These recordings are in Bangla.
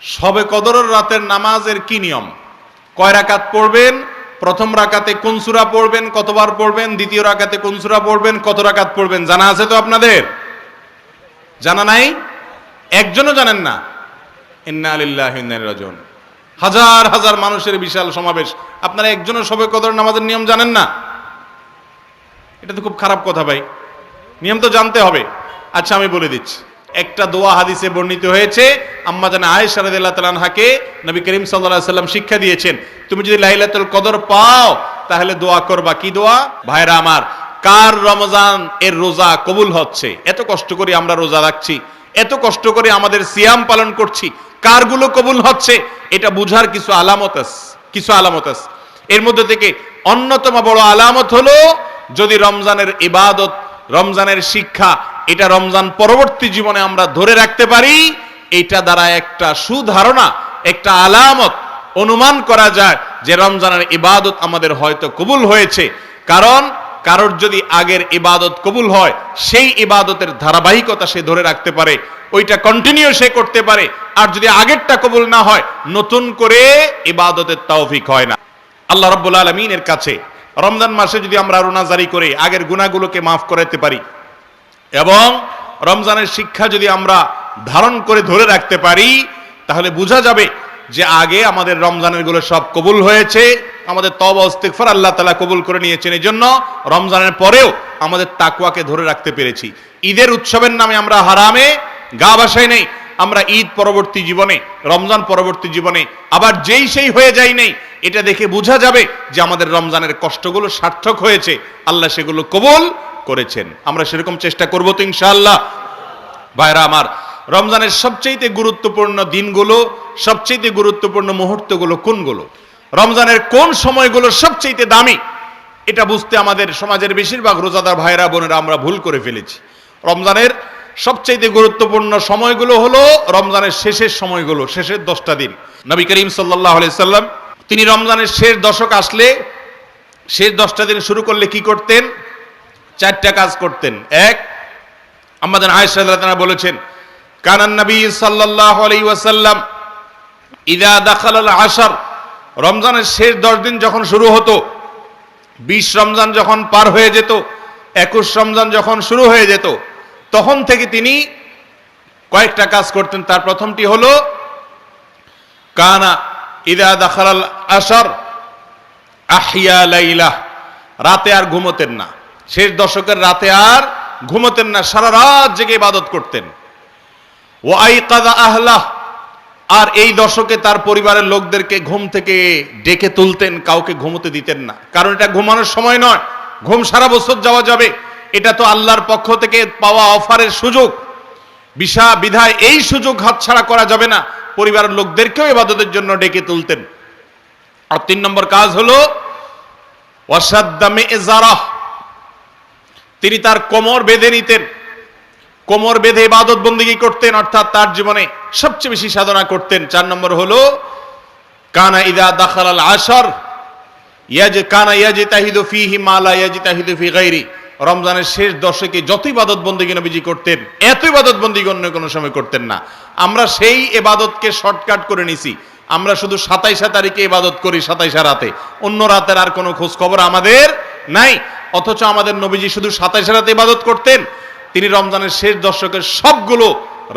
শবে কদরের রাতের নামাজের কি নিয়ম? কয় রাকাত পড়বেন? প্রথম রাকাতে কোন সূরা পড়বেন, কতবার পড়বেন? দ্বিতীয় রাকাতে কোন সূরা পড়বেন, কত রাকাত পড়বেন? জানা আছে তো আপনাদের? জানা নাই? একজনও জানেন না? ইন্না লিল্লাহি ওয়া ইন্না ইলাইহি রাজিউন। হাজার হাজার মানুষের বিশাল সমাবেশ, আপনারা একজনও শবে কদর নামাজের নিয়ম জানেন না? এটা তো খুব খারাপ কথা ভাই, নিয়ম তো জানতে হবে। আচ্ছা আমি বলে দিচ্ছি। একটা দোয়া হাদিসে বর্ণিত হয়েছে, আম্মা জান আয়েশা রাদিয়াল্লাহু তাআলা আনহাকে নবী করিম সাল্লাল্লাহু আলাইহি সাল্লাম শিক্ষা দিয়েছেন, তুমি যদি লাইলাতুল কদর পাও তাহলে দোয়া করবা। কি দোয়া? ভাইরা আমার, কার রমজান এর রোজা কবুল হচ্ছে? এত কষ্ট করে আমরা রোজা রাখছি, এত কষ্ট করে আমাদের সিয়াম পালন করছি, কারগুলো কবুল হচ্ছে এটা বুঝার কিছু আলামত আছে। এর মধ্যে থেকে অন্যতম বড় আলামত হলো যদি রমজানের ইবাদত, রমজানের শিক্ষা এটা রমজান পরবর্তী জীবনে আমরা ধরে রাখতে পারি, এটা দ্বারা একটা সুধারণা, একটা আলামত অনুমান করা যায় যে রমজানের ইবাদত আমাদের হয়তো কবুল হয়েছে। কারণ কারোর যদি আগের ইবাদত কবুল হয়, সেই ইবাদতের ধারাবাহিকতা সে ধরে রাখতে পারে, ওইটা কন্টিনিউ সে করতে পারে। আর যদি আগেরটা কবুল না হয়, নতুন করে ইবাদতের তৌফিক হয় না। আল্লাহ রাব্বুল আলামিনের কাছে রমজান মাসে যদি আমরা রোনাজারি করে আগের গুনাহগুলোকে মাফ করাতে পারি এবং রমজানের শিক্ষা যদি আমরা ধারণ করে ধরে রাখতে পারি, তাহলে বোঝা যাবে যে আগে আমাদের রমজানের গুলো সব কবুল হয়েছে, আমাদের তওবা ইস্তিগফার আল্লাহ তাআলা কবুল করে নিয়েছেন। এই জন্য রমজানের পরেও আমাদের তাকওয়াকে ধরে রাখতে পেরেছি। ঈদের উৎসবের নামে আমরা হারামে গা ভাসাই নেই, আমরা ঈদ পরবর্তী জীবনে, রমজান পরবর্তী জীবনে আবার যেই সেই হয়ে যাই নেই। এটা দেখে বোঝা যাবে যে আমাদের রমজানের কষ্টগুলো সার্থক হয়েছে, আল্লাহ সেগুলো কবুল করেছেন। আমরা সেরকম চেষ্টা করব তো ইনশাআল্লাহ। ভাইরা আমার, রমজানের সবচেয়ে গুরুত্বপূর্ণ দিনগুলো, সবচেয়ে গুরুত্বপূর্ণ মুহূর্তগুলো কোনগুলো, রমজানের কোন সময়গুলো সবচেয়ে দামি, এটা বুঝতে আমাদের সমাজের বেশিরভাগ রোজাদার ভাইরা বোনেরা আমরা ভুল করে ফেলেছি। রমজানের সবচেয়ে গুরুত্বপূর্ণ সময়গুলো হলো রমজানের শেষের সময়গুলো, শেষের 10টা দিন। নবী করিম সাল্লাল্লাহু আলাইহি সাল্লাম তিনি রমজানের শেষ দশক আসলে, শেষ 10টা দিন শুরু করলে কি করতেন? 4টা কাজ করতেন। এক, আমাদের আয়েশা রাদিয়াল্লাহু আনহা বলেছেন, কানান নবী সাল্লাল্লাহু আলাইহি ওয়াসাল্লাম ইযা দাখালাল আশর, রমজানের শেষ 10 দিন যখন শুরু হতো, 20 রমজান যখন পার হয়ে যেত, 21 রমজান যখন শুরু হয়ে যেত, তখন থেকে তিনি কয়েকটা কাজ করতেন। তার প্রথমটি হলো কানা ইযা দাখালাল আশর আহইয়া লাইলা, রাতে আর ঘুমোতেন না। শেষ দশকের রাতে আর ঘুমোতেন না, সারা রাত জেগে ইবাদত করতেন। ওয়া আইকাযা আহলাহ, আর এই দশকে তার পরিবারের লোকদেরকে ঘুম থেকে ডেকে তুলতেন, কাউকে ঘুমোতে দিতেন না। কারণ এটা ঘুমানোর সময় নয়, ঘুম সারা বছর যাওয়া যাবে, এটা তো আল্লাহর পক্ষ থেকে পাওয়া অফারের সুযোগ, বিধায় এই সুযোগ হাতছাড়া করা যাবে না। পরিবারের লোকদেরকেও ইবাদতের জন্য ডেকে তুলতেন। আর 3 নম্বর কাজ হলো ওয়াসাদ্দা মিযজারাহ, তিনি তার কোমর বেঁধে নিতেন, কোমর বেঁধে ইবাদত বন্দেগী করতেন, অর্থাৎ তার জীবনে সবচেয়ে বেশি সাধনা করতেন। 4 নম্বর হলো কানা ইযা দাখালাল আশর কানা ইয়াজতাহিদু ফীহি মা লা ইয়াজতাহিদু ফী গায়রি, রমজানের শেষ দশকে যত ইবাদত বন্দেগী নবীজি করতেন, এত ইবাদত বন্দেগী অন্য কোনো সময় করতেন না। আমরা সেই ইবাদতকে শর্টকাট করে নিছি, আমরা শুধু 27 তারিখে ইবাদত করি, 27 রাতে, অন্য রাতের আর কোনো খোঁজ খবর আমাদের নাই। অথচ আমাদের নবীজি শুধু 27 রাতে ইবাদত করতেন, তিনি রমজানের শেষ দশকের সবগুলো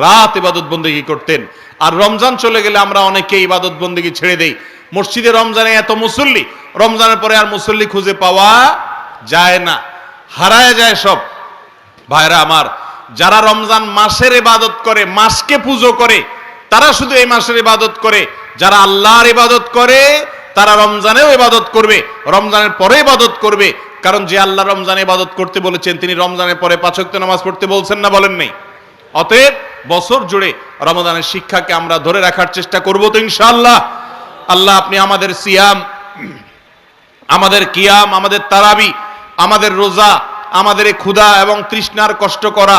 রাত ইবাদত বন্দেগী করতেন। আর রমজান চলে গেলে আমরা অনেকে ইবাদত বন্দেগী ছেড়ে দেই। মসজিদে রমজানে এত মুসল্লি, রমজানের পরে আর মুসল্লি খুঁজে পাওয়া যায় না, হারায় যায় সব। ভাইরা আমার, যারা রমজান মাসের ইবাদত করে, মাসকে পুজো করে, তারা শুধু এই মাসের ইবাদত করে। যারা আল্লাহর ইবাদত করে তারা রমজানেও ইবাদত করবে, রমজানের পরে ইবাদত করবে। কারণ যে আল্লাহ রমজানে ইবাদত করতে বলেছেন, তিনি রমজানের পরে 5 ওয়াক্ত নামাজ পড়তে বলছেন না, বলেন নাই? অতএব বছর জুড়ে রমজানের শিক্ষাকে আমরা ধরে রাখার চেষ্টা করব তো ইনশাআল্লাহ। আল্লাহ আপনি আমাদের সিয়াম, আমাদের কিয়াম, আমাদের তারাবি, আমাদের রোজা, আমাদের এই ক্ষুধা এবং তৃষ্ণার কষ্ট করা,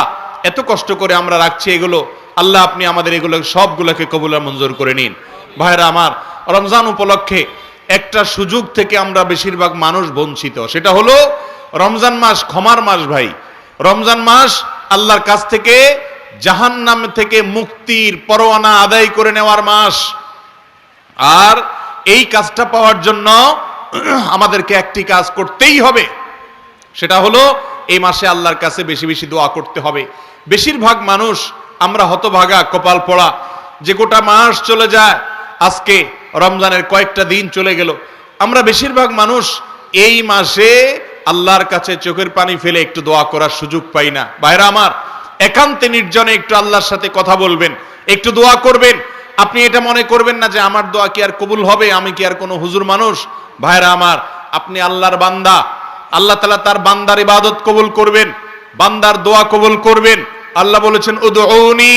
এত কষ্ট করে আমরা রাখছি এগুলো, আল্লাহ আপনি আমাদের এগুলো সবগুলোকে কবুল আর মঞ্জুর করে নিন। ভাইরা আমার, রমজান উপলক্ষে একটা সুযোগ থেকে আমরা বেশিরভাগ মানুষ বঞ্চিত, সেটা হলো রমজান মাস ক্ষমার মাস। ভাই, রমজান মাস আল্লাহর কাছ থেকে জাহান্নাম থেকে মুক্তির পরোয়ানা আদায় করে নেওয়ার মাস। আর এই কাজটা পাওয়ার জন্য আমাদেরকে একটি কাজ করতেই হবে, সেটা হলো এই মাসে আল্লাহর কাছে বেশি বেশি দোয়া করতে হবে। বেশিরভাগ মানুষ আমরা হতভাগা, কপাল পড়া, যে গোটা মাস চলে যায়, আজকে রমজানের কয়েকটা দিন চলে গেল, আমরা বেশিরভাগ মানুষ এই মাসে আল্লাহর কাছে চোখের পানি ফেলে একটু দোয়া করার সুযোগ পাই না। ভাইরা আমার, একান্তে নির্জনে একটু আল্লাহর সাথে কথা বলবেন, একটু দোয়া করবেন। আপনি এটা মনে করবেন না যে আমার দোয়া কি আর কবুল হবে, আমি কি আর কোনো হুজুর মানুষ। ভাইরা আমার, আপনি আল্লাহর বান্দা, আল্লাহ তাআলা তার বান্দার ইবাদত কবুল করবেন, বান্দার দোয়া কবুল করবেন। আল্লাহ বলেছেন উদউনি,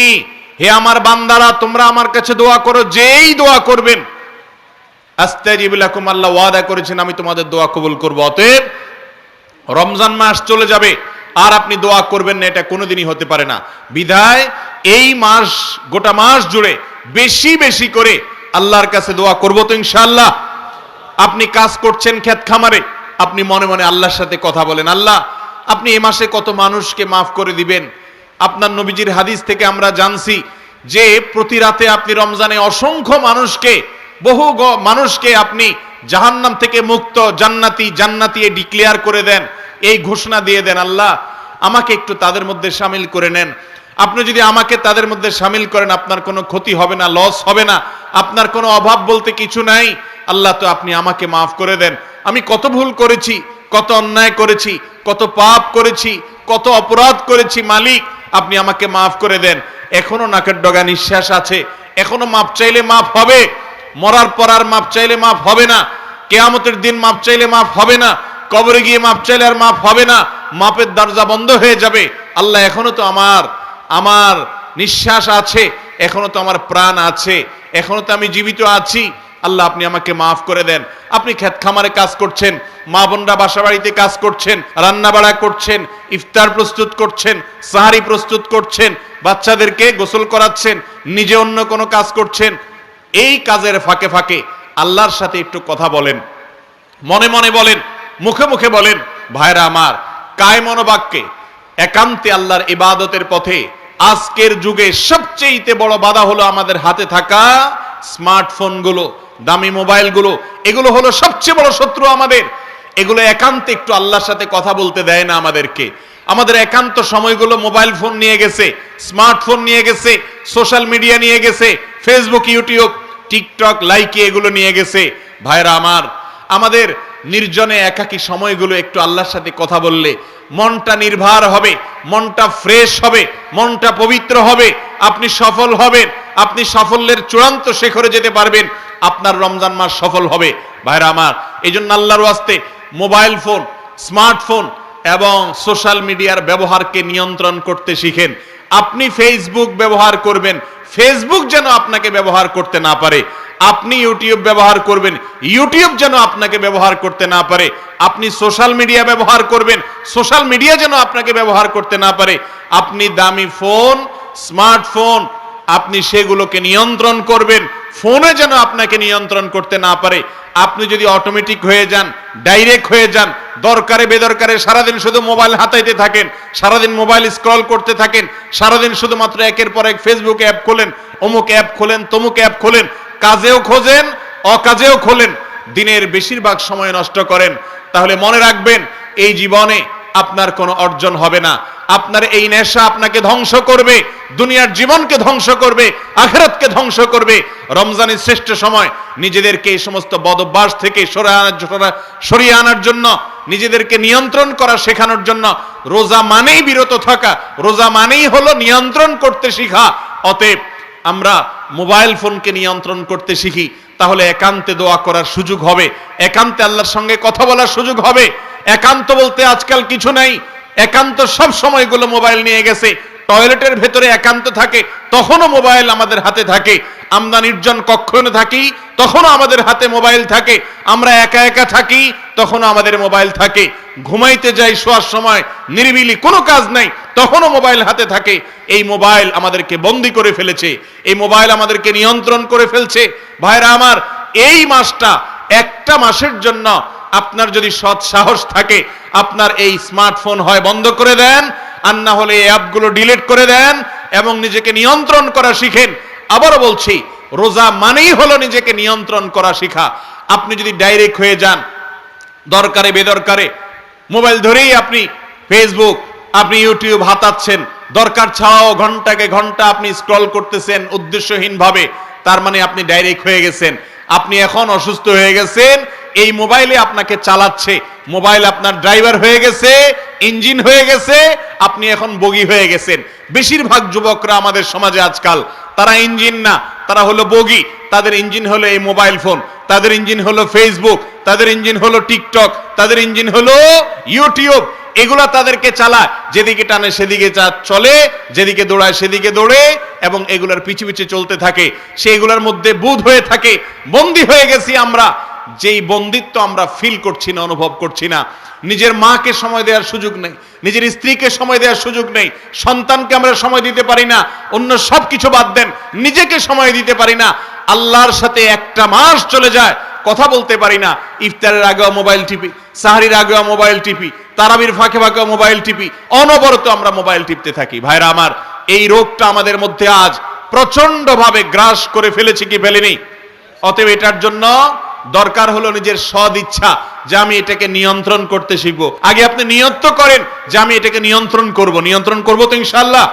হে আমার বান্দারা তোমরা আমার কাছে দোয়া করো, যেই দোয়া করবেন আস্তাজিব লাকুম, আল্লাহ ওয়াদা করেছেন আমি তোমাদের দোয়া কবুল করব। অতএব রমজান মাস চলে যাবে আর আপনি দোয়া করবেন না, এটা কোনোদিনই হতে পারে না। বিধায় এই মাস, গোটা মাস জুড়ে বেশি বেশি করে আল্লাহর কাছে দোয়া করব তো ইনশাআল্লাহ। আপনি কাজ করছেন ক্ষেত খামারে, আপনি মনে মনে আল্লাহর সাথে কথা বলেন, আল্লাহ আপনি এ মাসে কত মানুষকে মাফ করে দিবেন। আপনার নবীজির হাদিস থেকে আমরা জানছি যে প্রতি রাতে আপনি রমজানে অসংখ্য মানুষকে, বহু মানুষকে আপনি জাহান্নাম থেকে মুক্ত, জান্নাতি জান্নাতি ডিক্লেয়ার করে দেন, এই ঘোষণা দিয়ে দেন, আল্লাহ আমাকে একটু তাদের মধ্যে শামিল করে নেন। আপনি যদি আমাকে তাদের মধ্যে শামিল করেন, আপনার কোনো ক্ষতি হবে না, লস হবে না, আপনার কোনো অভাব বলতে কিছু নাই। আল্লাহ তো আপনি আমাকে মাফ করে দেন। আমি কত ভুল করেছি, কত অন্যায় করেছি, কত পাপ করেছি, কত অপরাধ করেছি, মালিক আপনি আমাকে মাফ করে দেন। এখনো নাকের ডগা নিঃশ্বাস আছে, এখনো মাপ চাইলে মাফ হবে, মরার পর আর মাপ চাইলে মাফ হবে না, কিয়ামতের দিন মাপ চাইলে মাফ হবে না, কবরে গিয়ে মাপ চাইলে আর মাফ হবে না, মাপের দরজা বন্ধ হয়ে যাবে। আল্লাহ এখনো তো আমার নিঃশ্বাস আছে, এখনো তো আমার প্রাণ আছে, এখনো তো আমি জীবিত আছি, আল্লাহ আপনি আমাকে মাফ করে দেন। আপনি ক্ষেত খামারে কাজ করছেন, মা বোনরা বাসা বাড়িতে কাজ করছেন, রান্না বাড়া করছেন, ইফতার প্রস্তুত করছেন, সাহারি প্রস্তুত করছেন, বাচ্চাদেরকে গোসল করাচ্ছেন, নিজে অন্য কোনো কাজ করছেন, এই কাজের ফাঁকে ফাঁকে আল্লাহর সাথে একটু কথা বলেন, মনে মনে বলেন, মুখে মুখে বলেন। ভাইরা আমার, কায় মনোবাক্যে একান্তে আল্লাহর ইবাদতের পথে আজকের যুগে সবচেয়ে বড় বাধা হলো আমাদের হাতে থাকা স্মার্টফোনগুলো, দামি মোবাইলগুলো। এগুলো হলো সবচেয়ে বড় শত্রু আমাদের। এগুলো একান্তে একটু আল্লাহর সাথে কথা বলতে দেয় না আমাদেরকে। আমাদের একান্ত সময়গুলো মোবাইল ফোন নিয়ে গেছে, স্মার্টফোন নিয়ে গেছে, সোশ্যাল মিডিয়া নিয়ে গেছে, ফেসবুক, ইউটিউব, টিকটক, লাইকি এগুলো নিয়ে গেছে। ভাইরা আমার, আমাদের নির্জনে একাকী সময়গুলো একটু আল্লাহর সাথে কথা বললে মনটা নির্ভার হবে, মনটা ফ্রেশ হবে, মনটা পবিত্র হবে, আপনি সফল হবেন, আপনি সাফল্যের চূড়ান্ত শিখরে যেতে পারবেন, আপনার রমজান মাস সফল হবে। ভাইরা আমার, এই জন্য আল্লাহর ওয়াস্তে মোবাইল ফোন, স্মার্টফোন এবং সোশ্যাল মিডিয়ার ব্যবহারকে নিয়ন্ত্রণ করতে শিখেন। আপনি ফেসবুক ব্যবহার করবেন, ফেসবুক যেন আপনাকে ব্যবহার করতে না পারে। আপনি ইউটিউব ব্যবহার করবেন, ইউটিউব যেন আপনাকে ব্যবহার করতে না পারে। আপনি সোশ্যাল মিডিয়া ব্যবহার করবেন, সোশ্যাল মিডিয়া যেন আপনাকে ব্যবহার করতে না পারে। আপনি দামি ফোন, স্মার্টফোন, আপনি সেগুলোকে নিয়ন্ত্রণ করবেন, ফোনে যেন আপনাকে নিয়ন্ত্রণ করতে না পারে। আপনি যদি অটোমেটিক হয়ে যান, ডাইরেক্ট হয়ে যান, দরকারে বেদরকারে সারাদিন শুধু মোবাইল হাতাইতে থাকেন, সারাদিন মোবাইল স্ক্রল করতে থাকেন, সারাদিন শুধুমাত্র একের পর এক ফেসবুক অ্যাপ খোলেন, অমুক অ্যাপ খোলেন, তমুক অ্যাপ খোলেন, কাজেও খোঁজেন, অকাজেও খোলেন, দিনের বেশিরভাগ সময় নষ্ট করেন, তাহলে মনে রাখবেন এই জীবনে আপনার কোনো অর্জন হবে না। আপনার এই নেশা আপনাকে ধ্বংস করবে, দুনিয়ার জীবনকে ধ্বংস করবে, আখিরাতকে ধ্বংস করবে। রমজানের শ্রেষ্ঠ সময় নিজেদেরকে এই সমস্ত বদভ্যাস থেকে সরিয়ে আনার জন্য, নিজেদেরকে নিয়ন্ত্রণ করা শেখানোর জন্য রোজা মানেই বিরত থাকা, রোজা মানেই হলো নিয়ন্ত্রণ করতে শিখা। অতএব আমরা মোবাইল ফোনকে নিয়ন্ত্রণ করতে শিখি, তাহলে একান্তে দোয়া করার সুযোগ হবে, একান্তে আল্লাহর সঙ্গে কথা বলার সুযোগ হবে। একান্ত বলতে আজকাল কিছু নাই, একান্ত সব সময়গুলো মোবাইল নিয়ে গেছে। টয়লেটের ভেতরে একান্ত থাকে, তখনও মোবাইল আমাদের হাতে থাকে। আমরা নির্জন কক্ষে থাকি, তখনও আমাদের হাতে মোবাইল থাকে। আমরা একা একা থাকি, তখনও আমাদের মোবাইল থাকে। ঘুমাইতে যাই শোয়ার সময়, নিরিবিলি কোনো কাজ নাই, তখনও মোবাইল হাতে থাকে। এই মোবাইল আমাদেরকে বন্দী করে ফেলেছে, এই মোবাইল আমাদেরকে নিয়ন্ত্রণ করে ফেলছে। ভাইরা আমার, এই মাসটা, একটা মাসের জন্য আপনার যদি সৎ সাহস থাকে, আপনার এই স্মার্টফোন হয় বন্ধ করে দেন, আর না হলে এই অ্যাপগুলো ডিলিট করে দেন, এবং নিজেকে নিয়ন্ত্রণ করা শিখেন। আবারও বলছি, রোজা মানেই হলো নিজেকে নিয়ন্ত্রণ করা শিখা। আপনি যদি ডাইরেক্ট হয়ে যান, দরকারে বেদরকারে মোবাইল ধরেই আপনি ফেসবুক, আপনি ইউটিউব হাতাচ্ছেন, দরকার ছাড়াও ঘন্টাকে ঘন্টা আপনি স্ক্রল করতেছেন উদ্দেশ্যহীনভাবে, তার মানে আপনি ডাইরেক্ট হয়ে গেছেন। আপনি এখন অসুস্থ হয়ে গেছেন, এই মোবাইলে আপনাকে চালাচ্ছে, মোবাইল আপনার ড্রাইভার হয়ে গেছে, ইঞ্জিন হয়ে গেছে, আপনি এখন বগি হয়ে গেছেন। বেশিরভাগ যুবকরা আমাদের সমাজে আজকাল তারা ইঞ্জিন না, তারা হলো বগি। তাদের ইঞ্জিন হলো এই মোবাইল ফোন, তাদের ইঞ্জিন হলো ফেসবুক, তাদের ইঞ্জিন হলো টিকটক, তাদের ইঞ্জিন হলো ইউটিউব। এগুলা তাদেরকে চালায়, যেদিকে টানে সেদিকে চলে, যেদিকে দৌড়ায় সেদিকে দৌড়ে, এবং এগুলার পিছু পিছু চলতে থাকে। সেইগুলোর মধ্যে বুঁদ হয়ে থাকে, বন্দী হয়ে গেছি আমরা। যেই বন্দিত্ব আমরা ফিল করছি না, অনুভব করছি না। নিজের মাকে সময় দেওয়ার সুযোগ নেই, নিজের স্ত্রীকে সময় দেওয়ার সুযোগ নেই, সন্তানকে আমরা সময় দিতে পারি না, অন্য সব কিছু বাদ দেন, নিজেকে সময় দিতে পারি না। আল্লাহর সাথে একটা মাস চলে যায়, কথা বলতে পারি না। ইফতারের আগেও মোবাইল টিপি, সাহরির আগেও মোবাইল টিপি, তারাবির ফাঁকে ফাঁকেও মোবাইল টিপি, অনবরত আমরা মোবাইল টিপতে থাকি। ভাইরা আমার, এই রোগটা আমাদের মধ্যে আজ প্রচন্ড ভাবে গ্রাস করে ফেলেছে কি ফেলেনি? অতএব এটার জন্য দরকার হলো নিজের সদ ইচ্ছা, যে আমি এটাকে নিয়ন্ত্রণ করতে শিখবো। আগে আপনি নিয়ত করেন যে আমি এটাকে নিয়ন্ত্রণ করব। নিয়ন্ত্রণ করবো তো ইনশাআল্লাহ।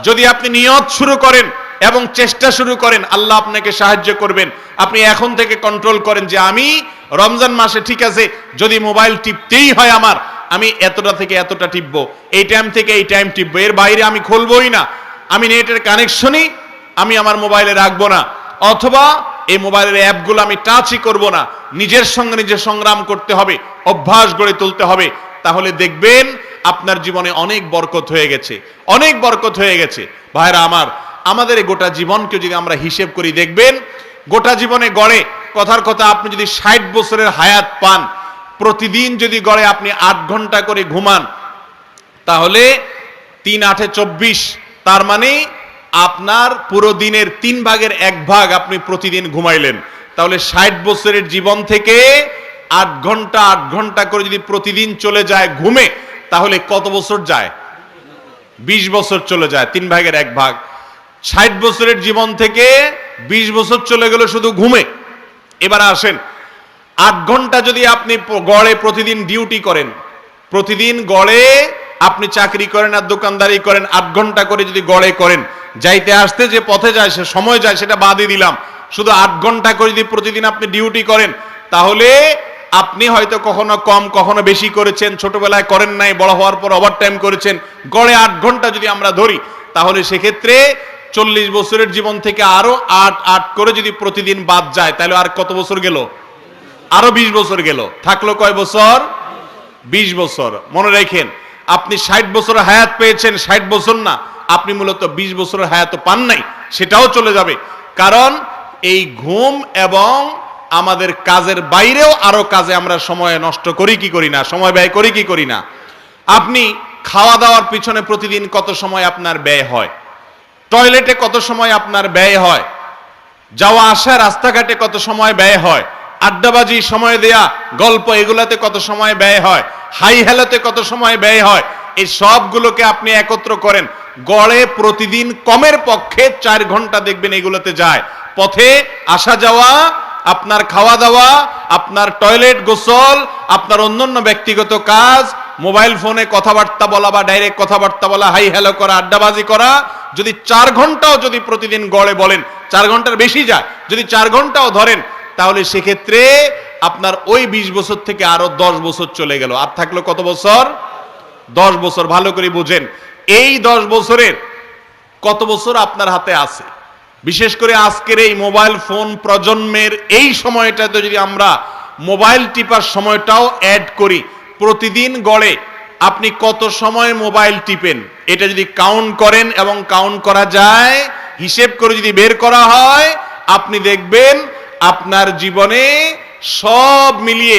যদি আপনি নিয়ত শুরু করেন এবং চেষ্টা শুরু করেন, আল্লাহ আপনাকে সাহায্য করবেন। আপনি এখন থেকে কন্ট্রোল করেন যে আমি রমজান মাসে, ঠিক আছে, যদি মোবাইল টিপতেই হয় আমার, আমি এতটা থেকে এতটা টিপবো, এই টাইম থেকে এই টাইম টিপবো, এর বাইরে আমি খুলবই না। আমি নেটের কানেকশনই আমি আমার মোবাইলে রাখবো না, অথবা এই মোবাইলের অ্যাপগুলো আমি টাচই করব না। নিজের সঙ্গে নিজে সংগ্রাম করতে হবে, অভ্যাস গড়ে তুলতে হবে। তাহলে দেখবেন আপনার জীবনে অনেক বরকত হয়ে গেছে, অনেক বরকত হয়ে গেছে। ভাইরা আমার, আমাদের এই গোটা জীবনকে যদি আমরা হিসেব করি, দেখবেন গোটা জীবনে গড়ে, কথার কথা, আপনি যদি 60 বছরের হায়াত পান, প্রতিদিন যদি গড়ে আপনি 8 ঘন্টা করে ঘুমান, তাহলে 3 8 24, তার মানে আপনার পুরো দিনের 3 ভাগের 1 ভাগ আপনি প্রতিদিন ঘুমাইলেন। তাহলে 60 বছরের জীবন থেকে 8 ঘন্টা 8 ঘন্টা করে যদি প্রতিদিন চলে যায় ঘুমে, তাহলে কত বছর যায়? 20 বছর চলে যায়, 3 ভাগের 1 ভাগ। 60 বছরের জীবন থেকে 20 বছর চলে গেল শুধু ঘুমে। এবার আসেন, 8 ঘন্টা যদি আপনি গড়ে প্রতিদিন ডিউটি করেন, প্রতিদিন গড়ে আপনি চাকরি করেন আর দোকানদারি করেন, 8 ঘন্টা করে যদি গড়ে করেন, যাইতে আসতে যে পথে যায়, সে সময় যায়, সেটা বাদই দিলাম, শুধু 8 ঘন্টা করে যদি প্রতিদিন আপনি ডিউটি করেন, তাহলে আপনি হয়তো কখনো কম কখনো বেশি করেছেন, ছোটবেলায় করেন নাই, বড় হওয়ার পর ওভারটাইম করেছেন, গড়ে 8 ঘন্টা যদি আমরা ধরি, তাহলে সেক্ষেত্রে 40 বছরের জীবন থেকে আরো 8 8 করে যদি প্রতিদিন বাদ যায়, তাহলে আর কত বছর গেল? আরো 20 বছর গেল। থাকলো কয় বছর? 20 বছর। মনে রাখেন, আপনি 60 বছর হায়াত পেয়েছেন, 60 বছর না, আপনি মূলত 20 বছরের হায়াত পান নাই, সেটাও চলে যাবে। কারণ এই ঘুম এবং আমাদের কাজের বাইরেও আরো কাজে আমরা সময় নষ্ট করি কি করি না, সময় ব্যয় করি কি করি না। আপনি খাওয়া দাওয়ার পিছনে প্রতিদিন কত সময় আপনার ব্যয় হয়, টয়লেটে কত সময় আপনার ব্যয় হয়, যাওয়া আসা রাস্তাঘাটে কত সময় ব্যয় হয়, আড্ডাবাজি, সময় দেয়া, গল্প, এগুলাতে কত সময় ব্যয় হয়, হাই হেলাতে কত সময় ব্যয় হয়। এই সবগুলোকে আপনি একত্র করেন, গড়ে প্রতিদিন কমের পক্ষে 4 ঘন্টা দেখবেন এগুলোতে যায়। পথে আসা যাওয়া, আপনার খাওয়া দাওয়া, আপনার টয়লেট, গোসল, আপনার অন্যান্য ব্যক্তিগত কাজ, মোবাইল ফোনে কথাবার্তা বলা বা ডাইরেক্ট কথাবার্তা বলা, হাই হ্যালো করা, আড্ডাবাজি করা, যদি 4 ঘন্টাও যদি প্রতিদিন গড়ে বলেন, 4 ঘন্টার বেশি যায়, যদি 4 ঘন্টাও ধরেন, তাহলে সেক্ষেত্রে আপনার ওই 20 বছর থেকে আরো 10 বছর চলে গেল। আর থাকলো কত বছর? 10 বছর। ভালো করে বুঝেন, এই 10 বছরের কত বছর আপনার হাতে আছে। বিশেষ করে আজকের এই মোবাইল ফোন প্রজন্মের এই সময়টাতে যদি আমরা মোবাইল টিপার সময়টাও অ্যাড করি, প্রতিদিন গড়ে আপনি কত সময় মোবাইল টিপেন, এটা যদি কাউন্ট করেন এবং কাউন্ট করা যায়, হিসেব করে যদি বের করা হয়, আপনি দেখবেন আপনার জীবনে সব মিলিয়ে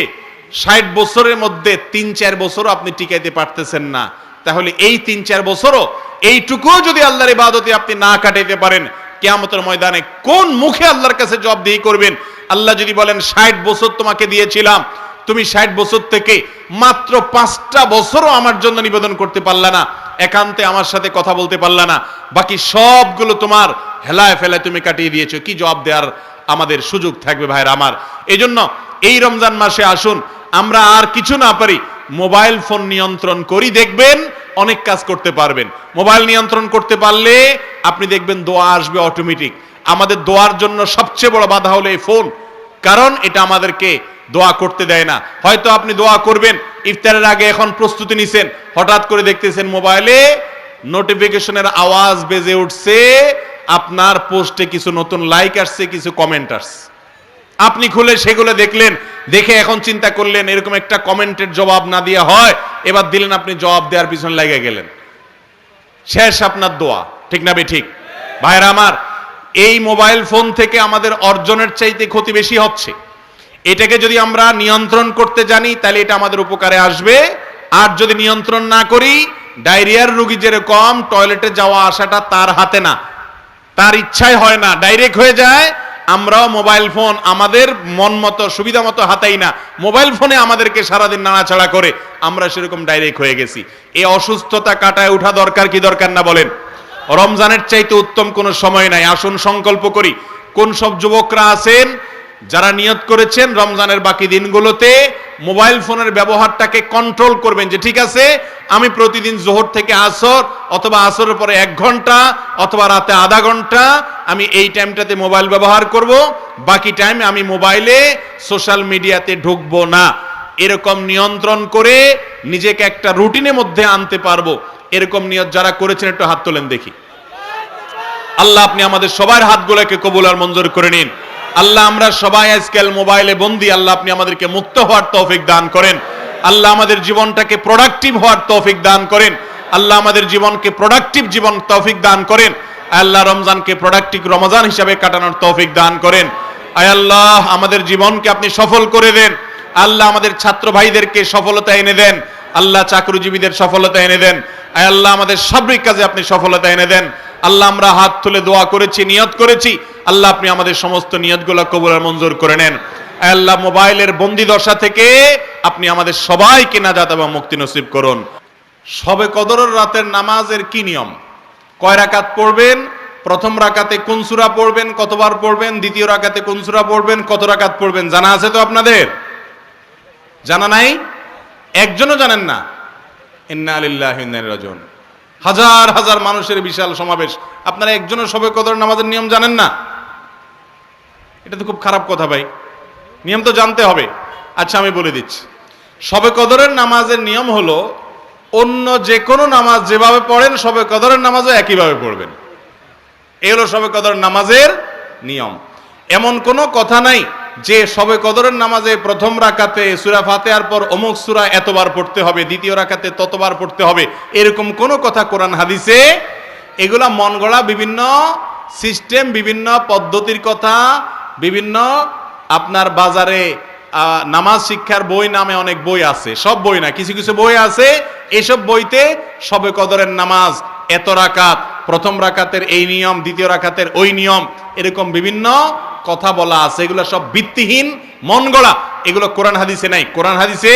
60 বছরের মধ্যে 3-4 বছরও আপনি টিকাইতে পারতেছেন না। তাহলে এই 3-4 বছরও এইটুকুও যদি আল্লাহর ইবাদতে আপনি না কাটাইতে পারেন, কিয়ামতের ময়দানে কোন মুখে আল্লাহর কাছে জবাবদিহি করবেন? আল্লাহ যদি বলেন 60 বছর তোমাকে দিয়েছিলাম, তুমি 60 বছর থেকে মাত্র 5টা বছরও আমার জন্য নিবেদন করতে পারলা না, একান্তে আমার সাথে কথা বলতে পারলা না, বাকি সবগুলো তোমার হেলায় ফেলায় তুমি কাটিয়ে দিয়েছো, কি জবাব দেওয়ার আমাদের সুযোগ থাকবে ভাইরা আমার? এজন্য এই রমজান মাসে আসুন আমরা আর কিছু না পারি মোবাইল ফোন নিয়ন্ত্রণ করি, দেখবেন অনেক কাজ করতে পারবেন। মোবাইল নিয়ন্ত্রণ করতে পারলে আপনি দেখবেন দোয়া আসবে অটোমেটিক। আমাদের দোয়ার জন্য সবচেয়ে বড় বাধা হলো এই ফোন, কারণ এটা আমাদেরকে দোয়া করতে দেয় না। হয়তো আপনি দোয়া করবেন, ইফতারের আগে এখন প্রস্তুতি নিছেন, হঠাৎ করে দেখতেছেন মোবাইলে নোটিফিকেশনের আওয়াজ বেজে উঠছে, আপনার পোস্টে কিছু নতুন লাইক আসছে, কিছু কমেন্ট আসছে। আপনি খুলে সেগুলো দেখলেন, দেখে এখন চিন্তা করলেন এরকম একটা কমেন্টের জবাব না দিয়ে হয়, এবার দিলেন, আপনি জবাব দেওয়ার পিছনে লেগে গেলেন, শেষ আপনার দোয়া। ঠিক না বে ঠিক? ভাইরা আমার, এই মোবাইল ফোন থেকে আমাদের অর্জনের চাইতে ক্ষতি বেশি হচ্ছে। এটাকে যদি আমরা নিয়ন্ত্রণ করতে জানি তাহলে এটা আমাদের উপকারে আসবে, আর যদি নিয়ন্ত্রণ না করি, ডায়রিয়ার রোগী যেরকম টয়লেটে যাওয়া আসাটা তার হাতে না, তার ইচ্ছায় হয় না, ডাইরেক্ট হয়ে যায়, আমরাও মোবাইল ফোন আমাদের মন মতো সুবিধা মতো হাতাই না, মোবাইল ফোনে আমাদেরকে সারাদিন নাড়াচাড়া করে, আমরা সেরকম ডাইরেক্ট হয়ে গেছি। এই অসুস্থতা কাটায় ওঠা দরকার কি দরকার না বলেন? রমজানের চাইতে উত্তম কোনো সময় নাই। আসুন সংকল্প করি, কোন সব যুবকরা আছেন যারা নিয়ত করেছেন রমজানের বাকি দিনগুলোতে মোবাইল ফোনের ব্যবহারটাকে কন্ট্রোল করবেন, যে ঠিক আছে আমি প্রতিদিন জোহর থেকে আসর অথবা আসরের পরে 1 ঘন্টা অথবা রাতে আধা ঘন্টা আমি এই টাইমটাতে মোবাইল ব্যবহার করব, বাকি টাইম আমি মোবাইলে সোশ্যাল মিডিয়াতে ঢুকবো না। এরকম নিয়ন্ত্রণ করে নিজেকে একটা রুটিনের মধ্যে আনতে পারবো, এরকম নিয়ত যারা করেছেন একটু হাত তোলেন দেখি। আল্লাহ আপনি আমাদের সবার হাতগুলোকে কবুল আর মঞ্জুর করে নিন। আল্লাহ আমরা সবাই আজকাল মোবাইলে বন্দী, আল্লাহ আপনি আমাদেরকে মুক্ত হওয়ার তৌফিক দান করেন। আল্লাহ আমাদের জীবনটাকে প্রোডাক্টিভ হওয়ার তৌফিক দান করেন। আল্লাহ আমাদের জীবনকে প্রোডাক্টিভ জীবন তৌফিক দান করেন। আল্লাহ রমজানকে প্রোডাক্টিভ রমজান হিসাবে কাটানোর তৌফিক দান করেন। আয় আল্লাহ আমাদের জীবনকে আপনি সফল করে দেন। আল্লাহ আমাদের ছাত্র ভাইদেরকে সফলতা এনে দেন। আল্লাহ চাকরিজীবীদের সফলতা এনে দেন। আয় আল্লাহ আমাদের সার্বিক কাজে আপনি সফলতা এনে দেন। আল্লাহ আমরা হাত তুলে দোয়া করেছি, নিয়ত করেছি, আল্লাহ আপনি আমাদের সমস্ত নিয়তগুলো কবুল আর মঞ্জুর করে নেন। আল্লাহ মোবাইলের বন্দি দশা থেকে আপনি আমাদের সবাইকে নাজাত এবং মুক্তি নসিব করুন। শবে কদরের রাতের নামাজের কি নিয়ম? কয় রাকাত পড়বেন? প্রথম রাকাতে কোন সূরা পড়বেন, কতবার পড়বেন? দ্বিতীয় রাকাতে কোন সূরা পড়বেন, কত রাকাত পড়বেন? জানা আছে তো আপনাদের? জানা নাই? একজনও জানেন না? ইন্না লিল্লাহি ওয়া ইন্না ইলাইহি রাজিউন। হাজার হাজার মানুষের বিশাল সমাবেশ, আপনারা একজনের শবে কদর নামাজের নিয়ম জানেন না? এটা তো খুব খারাপ কথা ভাই, নিয়ম তো জানতে হবে। আচ্ছা আমি বলে দিচ্ছি, শবে কদরের নামাজের নিয়ম হলো অন্য যে কোনো নামাজ যেভাবে পড়েন শবে কদরের নামাজও একইভাবে পড়বেন। এই হলো শবে কদরের নামাজের নিয়ম। এমন কোনো কথা নাই যে শবে কদরের নামাজে প্রথম রাকাতে সূরা ফাতিহার পর অমুক সূরা এতবার পড়তে হবে, দ্বিতীয় রাকাতে ততবার পড়তে হবে, এরকম কোনো কথা কোরআন হাদিসে, এগুলা মন গড়া বিভিন্ন সিস্টেম, বিভিন্ন পদ্ধতির কথা, বিভিন্ন আপনার বাজারে নামাজ শিক্ষার বই নামে অনেক বই আছে, সব বই না, কিছু কিছু বই আছে, এসব বইতে শবে কদরের নামাজ এত রাকাত, প্রথম রাকাতের এই নিয়ম, দ্বিতীয় রাকাতের ওই নিয়ম, এরকম বিভিন্ন কথা বলা আছে। এগুলো সব ভিত্তিহীন, মন গড়া, এগুলো কোরআন হাদিসে নাই। কোরআন হাদিসে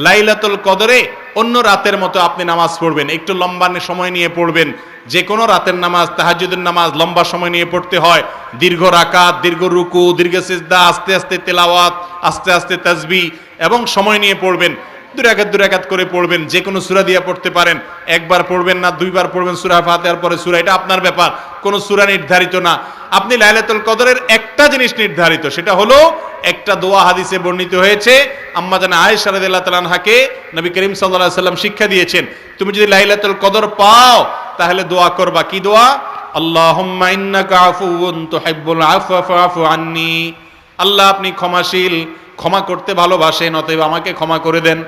লাইলাতুল কদরে অন্য রাতের মতো আপনি নামাজ পড়বেন, একটু লম্বা সময় নিয়ে পড়বেন। যে কোনো রাতের নামাজ, তাহাজ্জুদের নামাজ লম্বা সময় নিয়ে পড়তে হয়, দীর্ঘ রাকাত, দীর্ঘ রুকু, দীর্ঘ সিজদা, আস্তে আস্তে তেলাওয়াত, আস্তে আস্তে তাসবিহ এবং সময় নিয়ে পড়বেন। 2 রাকাত করে পড়বেন। যে কোনো সূরা দিয়ে পড়তে পারেন, একবার পড়বেন না 2বার পড়বেন, সূরা ফাতিহার পরে সূরা, এটা আপনার ব্যাপার, কোনো সূরা নির্ধারিত না। আপনি লাইলাতুল কদরের একটা জিনিস নির্ধারিত, সেটা হলো একটা দোয়া হাদিসে বর্ণিত হয়েছে, আম্মা জানা আয়েশা রাদিয়াল্লাহু তাআলা আনহাকে নবী করিম সাল্লাল্লাহু আলাইহি সাল্লাম শিক্ষা দিয়েছেন, তুমি যদি লাইলাতুল কদর পাও তাহলে দোয়া করবা। কি দোয়া? আল্লাহুম্মা ইন্নাকা আফুউন তুহিব্বুল আফওয়া ফাআফু আন্নী। আল্লাহ আপনি ক্ষমাশীল, ক্ষমা করতে ভালোবাসেন, অতএব আমাকে ক্ষমা করে দেন।